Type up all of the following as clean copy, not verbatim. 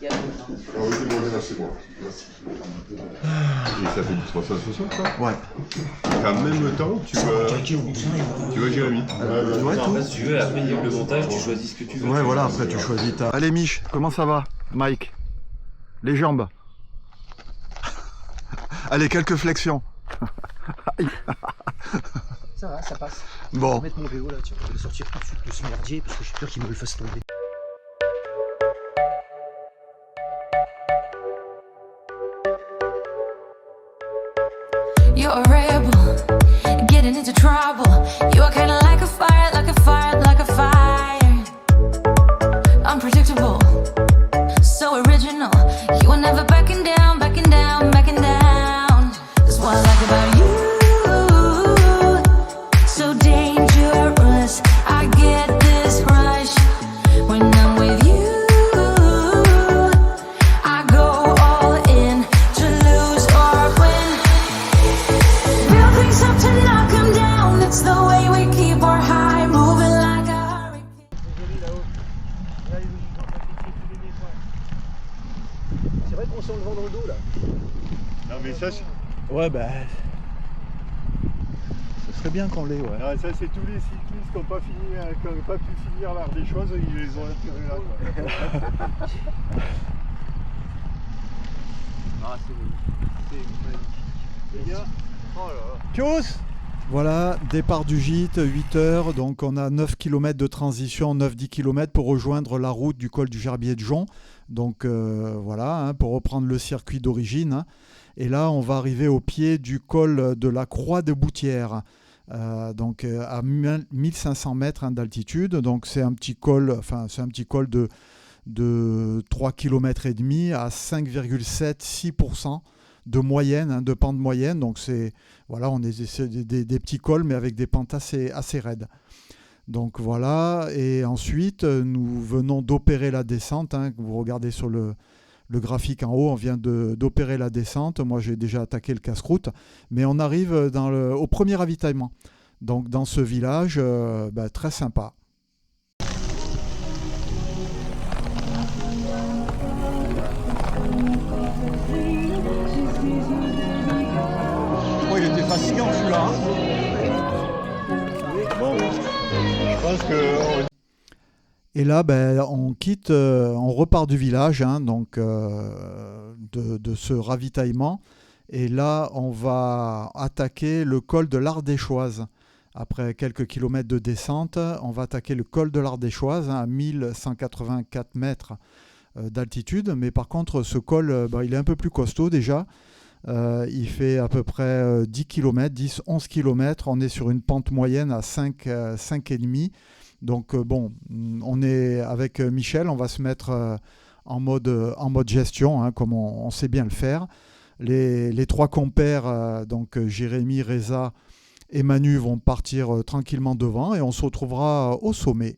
à gauche. Hein. Ah oui, c'est bon, là, c'est bon. Et ça fait du 360, ça? Ouais. En même temps, tu vois Jérémy. Tu vois tout? Si tu veux, après le montage, tu choisis ce que tu veux. Ouais, voilà, après tu choisis ta... Allez Mich, comment ça va? Mike? Les jambes? Allez, quelques flexions. Ça va, ça passe. Je Bon. vais mettre mon vélo là, tiens, je vais le sortir tout de suite de ce merdier parce que j'ai peur qu'il me le fasse tomber. You're a rebel, getting into trouble. You are kinda like a fire, like a fire, like a fire. Unpredictable, so original. You are never backing down, backing down, backing down. That's what I like about you. So dangerous, I get this rush when I'm with you. I go all in to lose or win. Build things up to knock 'em down. It's the way we keep our high, moving like a hurricane. C'est vrai qu'on sent le vent dans le dos là. Non, mais ça, Ouais, bah... Ce serait bien qu'on l'ait, ouais. non, ça c'est tous les cyclistes qui n'ont pas, pas pu finir l'art des choses, ils les ont attirés là. Quoi. Ah, c'est magnifique. Les gars, oh là là. Pius! Voilà, départ du gîte, 8 heures, donc on a 9 km de transition, 9-10 km pour rejoindre la route du col du Gerbier de Jonc. Donc voilà, hein, pour reprendre le circuit d'origine. Hein. Et là, on va arriver au pied du col de la Croix de Boutière, donc à 1500 mètres hein, d'altitude. Donc c'est un petit col, de 3 km et demi à 5,7-6% de moyenne, hein, de pente moyenne. Donc c'est voilà, on est des petits cols mais avec des pentes assez raides. Donc voilà, et ensuite nous venons d'opérer la descente. Hein, vous regardez sur le graphique en haut, on vient d'opérer la descente. Moi j'ai déjà attaqué le casse-croûte, mais on arrive au premier ravitaillement. Donc dans ce village, très sympa. Oh, il était fatigant celui-là. Bon, je pense que. Et là, on repart du village, hein, donc de ce ravitaillement. Et là, on va attaquer le col de l'Ardéchoise. Après quelques kilomètres de descente, on va attaquer le col de l'Ardéchoise hein, à 1184 mètres d'altitude. Mais par contre, ce col, il est un peu plus costaud déjà. Il fait à peu près 10 km, 10-11 km. On est sur une pente moyenne à 5,5. Donc on est avec Michel, on va se mettre en mode gestion, hein, comme on sait bien le faire. Les trois compères, donc Jérémy, Reza et Manu vont partir tranquillement devant et on se retrouvera au sommet.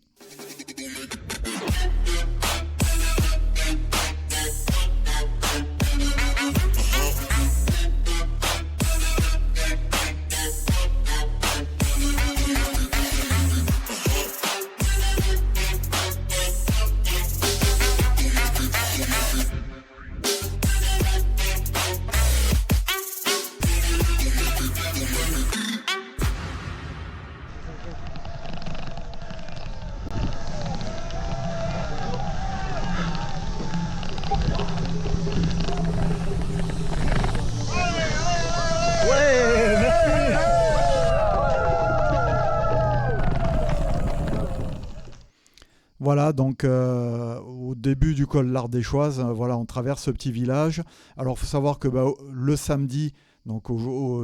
Voilà, donc au début du col l'Ardéchoise, voilà, on traverse ce petit village. Alors, il faut savoir que le samedi, donc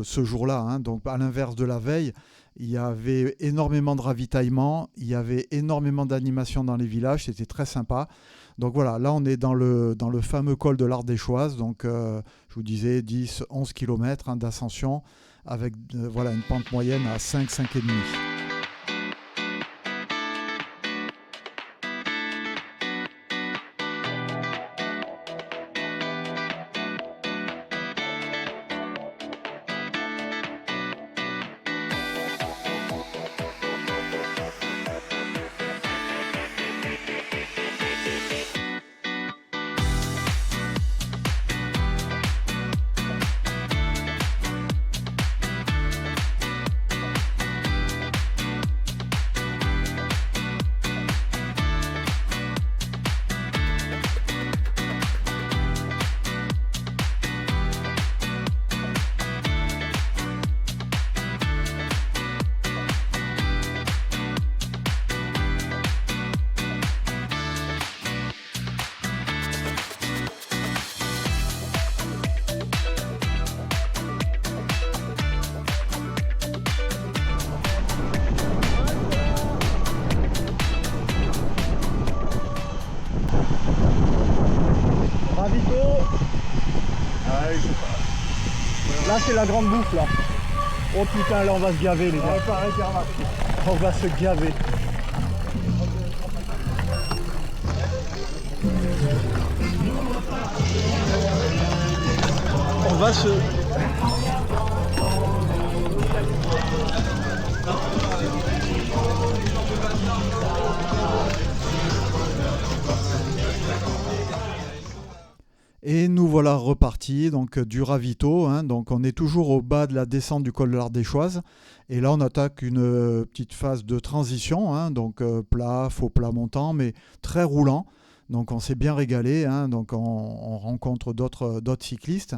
ce jour-là, hein, donc à l'inverse de la veille, il y avait énormément de ravitaillement, il y avait énormément d'animation dans les villages, c'était très sympa. Donc voilà, là on est dans le fameux col de l'Ardéchoise, donc je vous disais 10-11 km hein, d'ascension avec voilà, une pente moyenne à 5,5,5. Ouais, Là, c'est la grande bouffe, là. Oh putain, là, on va se gaver, les gars. On va se gaver. On va se... Et nous voilà repartis donc du ravito, hein, donc on est toujours au bas de la descente du col de l'Ardéchoise et là on attaque une petite phase de transition, hein, donc plat, faux plat montant mais très roulant, donc on s'est bien régalé, hein, donc on rencontre d'autres cyclistes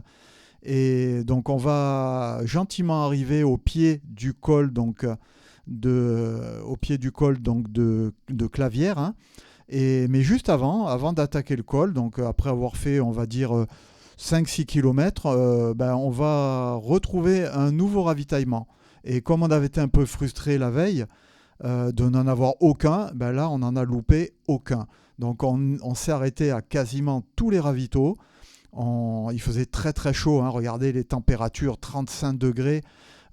et donc on va gentiment arriver au pied du col donc de Clavière, hein. Mais juste avant d'attaquer le col, donc après avoir fait, on va dire, 5-6 km, on va retrouver un nouveau ravitaillement. Et comme on avait été un peu frustré la veille de n'en avoir aucun, là, on n'en a loupé aucun. Donc on s'est arrêté à quasiment tous les ravitaux. Il faisait très très chaud, hein, regardez les températures, 35 degrés.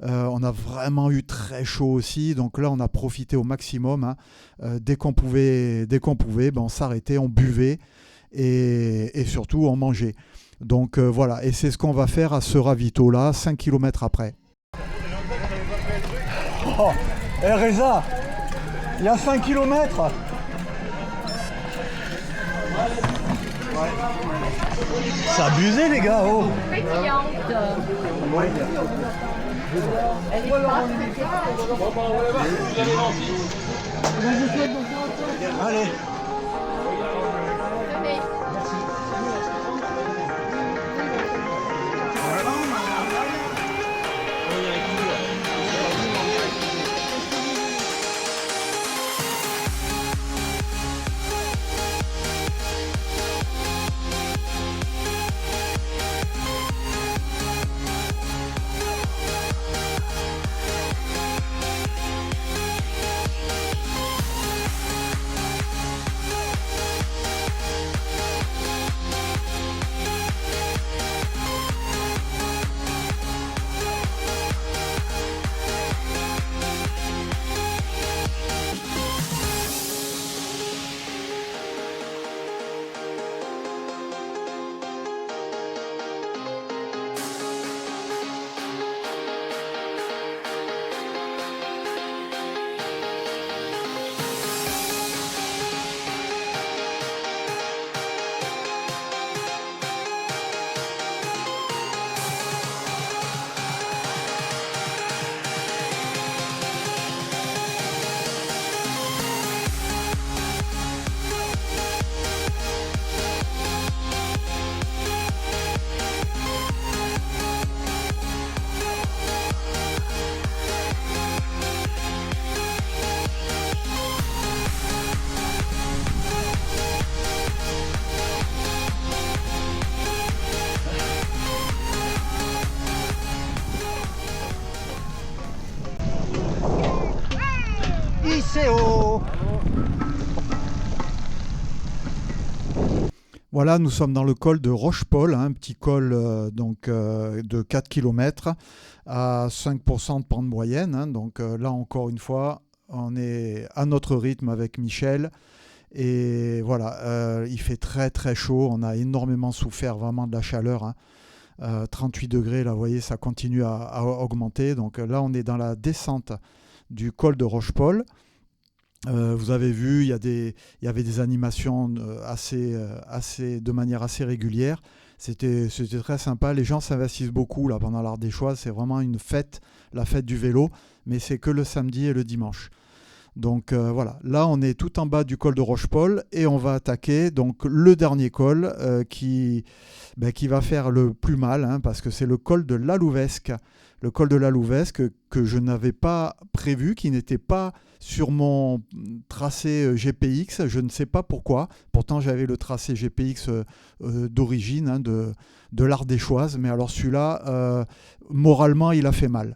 On a vraiment eu très chaud aussi, donc là on a profité au maximum, hein. Dès qu'on pouvait, on s'arrêtait, on buvait et surtout on mangeait. Donc voilà, et c'est ce qu'on va faire à ce ravito là, 5 km après. Oh, Reza, il y a 5 km. C'est abusé les gars, oh. Allez. Voilà, nous sommes dans le col de Roche-Paul, hein, un petit col de 4 km à 5% de pente moyenne. Hein, donc là, encore une fois, on est à notre rythme avec Michel. Et voilà, il fait très très chaud. On a énormément souffert vraiment de la chaleur. Hein. 38 degrés, là, vous voyez, ça continue à augmenter. Donc là, on est dans la descente du col de Roche-Paul. Vous avez vu, il y avait des animations de manière assez régulière. C'était très sympa. Les gens s'investissent beaucoup là, pendant l'Ardéchoise. C'est vraiment une fête, la fête du vélo, mais c'est que le samedi et le dimanche. Donc voilà, là on est tout en bas du col de Roche-Paul et on va attaquer donc, le dernier col qui va faire le plus mal, hein, parce que c'est le col de l'Alouvesque. Le col de l'Alouvesque que je n'avais pas prévu, qui n'était pas sur mon tracé GPX, je ne sais pas pourquoi. Pourtant j'avais le tracé GPX d'origine, hein, de l'Ardéchoise, mais alors celui-là, moralement il a fait mal.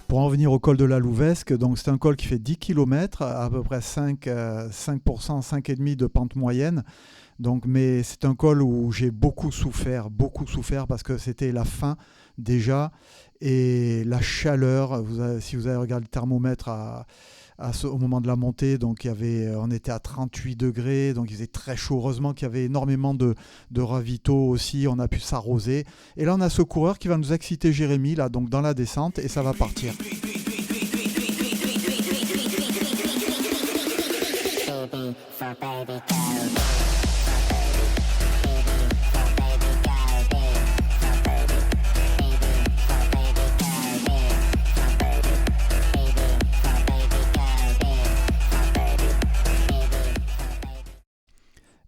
Pour en revenir au col de la Louvesque, donc c'est un col qui fait 10 km, à peu près 5%, 5,5% de pente moyenne. Donc, mais c'est un col où j'ai beaucoup souffert parce que c'était la fin déjà et la chaleur. Si vous avez regardé le thermomètre au moment de la montée, donc on était à 38 degrés, donc il faisait très chaud. Heureusement qu'il y avait énormément de ravitaux aussi, on a pu s'arroser. Et là, on a ce coureur qui va nous exciter Jérémy, là, donc dans la descente, et ça va partir.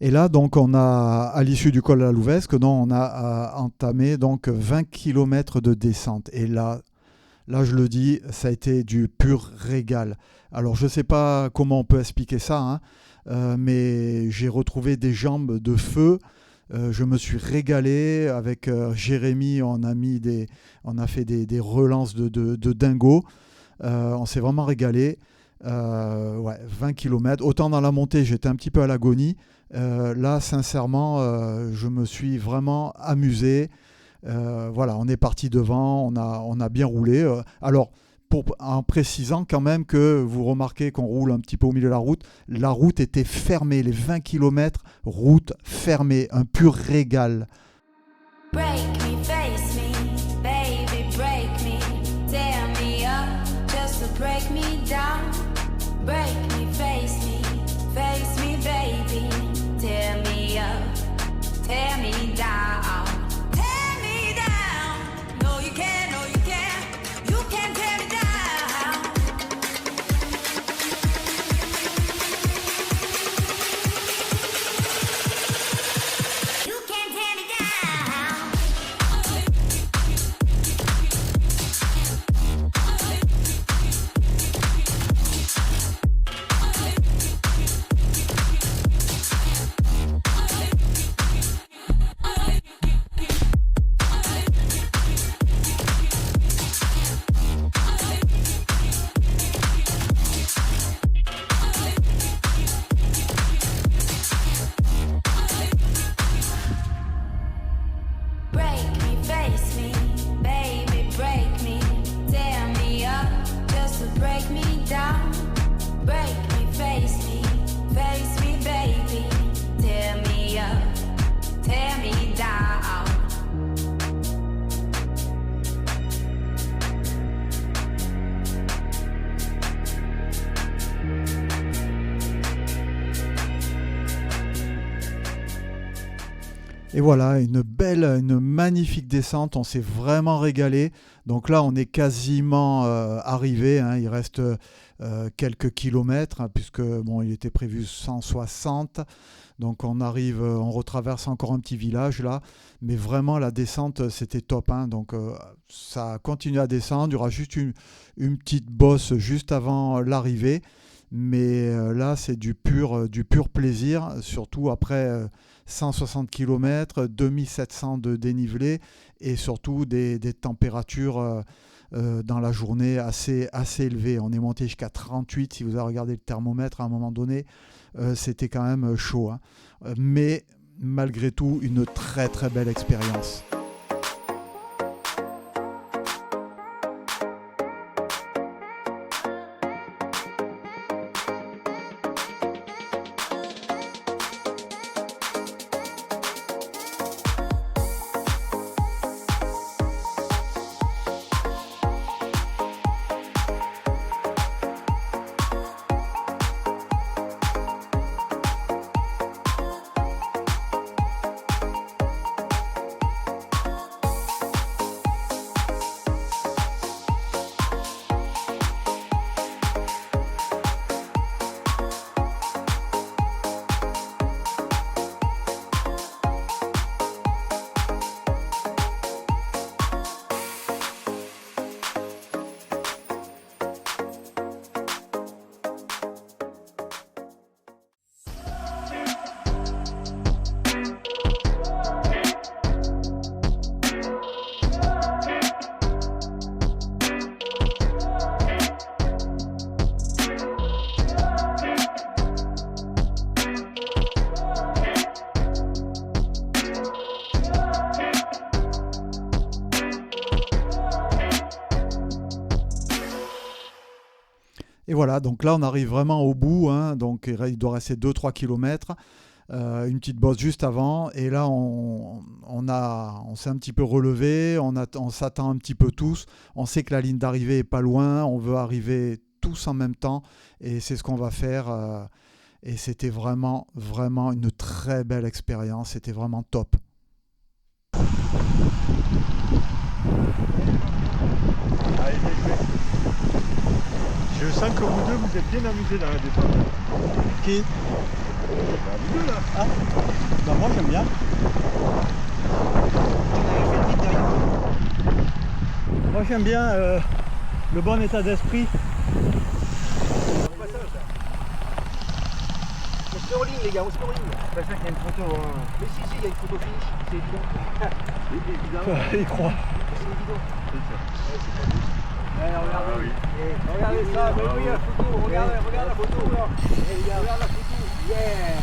Et là, donc, on a, à l'issue du col de la Louvesque, on a entamé donc 20 km de descente. Et là, je le dis, ça a été du pur régal. Alors, je ne sais pas comment on peut expliquer ça, hein, mais j'ai retrouvé des jambes de feu. Je me suis régalé avec Jérémy. On a fait des relances de dingo. On s'est vraiment régalé. 20 km. Autant dans la montée, j'étais un petit peu à l'agonie. Là, sincèrement, je me suis vraiment amusé. Voilà, on est parti devant, on a bien roulé. Alors, en précisant quand même que vous remarquez qu'on roule un petit peu au milieu de la route était fermée, les 20 km, route fermée, un pur régal. Break me, face me, baby, break me, tear me up, just to break me down. Break me, face me, baby, tear me up, tear me down. Tear me down, no you can't, you can't tear me down. You can't tear me down. Break me, face me, baby, break me, tear me up, just to break me down. Break me, face me, baby, tear me up, tear me down. Et voilà, une magnifique descente, on s'est vraiment régalé. Donc là, on est quasiment arrivé, hein, il reste quelques kilomètres, hein, puisque bon, il était prévu 160. Donc on arrive, on retraverse encore un petit village là, mais vraiment la descente c'était top, hein. Donc ça continue à descendre, il y aura juste une petite bosse juste avant l'arrivée. Mais là, c'est du pur plaisir, surtout après 160 km, 2700 de dénivelé et surtout des températures dans la journée assez élevées. On est monté jusqu'à 38, si vous avez regardé le thermomètre à un moment donné, c'était quand même chaud, hein. Mais malgré tout, une très très belle expérience. Et voilà, donc là on arrive vraiment au bout, hein, donc il doit rester 2-3 km, une petite bosse juste avant, et là on s'est un petit peu relevé, on s'attend un petit peu tous, on sait que la ligne d'arrivée est pas loin, on veut arriver tous en même temps, et c'est ce qu'on va faire, et c'était vraiment, vraiment une très belle expérience, c'était vraiment top. Allez, j'ai fait. Je sens que vous deux vous êtes bien amusés dans la descente. Qui? Bah, vous deux là. Ah, bah moi j'aime bien. Moi j'aime bien le bon état d'esprit. On se met en ligne les gars, on se met en ligne. C'est pas ça qu'il y a une photo. Hein. Mais si, il y a une photo finish, c'est évident. Évidemment, Il croit. c'est évident. Ah oui. Regardez ça, mais oui, la photo, regarde la photo là. Regarde la photo. Yeah.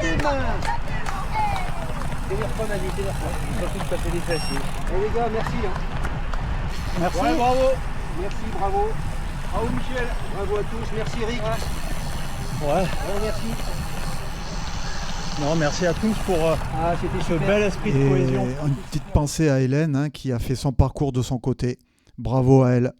Tes mains. Téléphone, Annie, téléphone. Surtout de taper les fessiers. Et les gars, merci. Hein. Merci. Ouais, bravo. Merci, bravo. Bravo Michel. Bravo à tous. Merci Rick. Ouais. Merci. Non, merci à tous pour C'était ce super. bel esprit de Et cohésion. une petite pensée à Hélène, hein, qui a fait son parcours de son côté. Bravo à elle.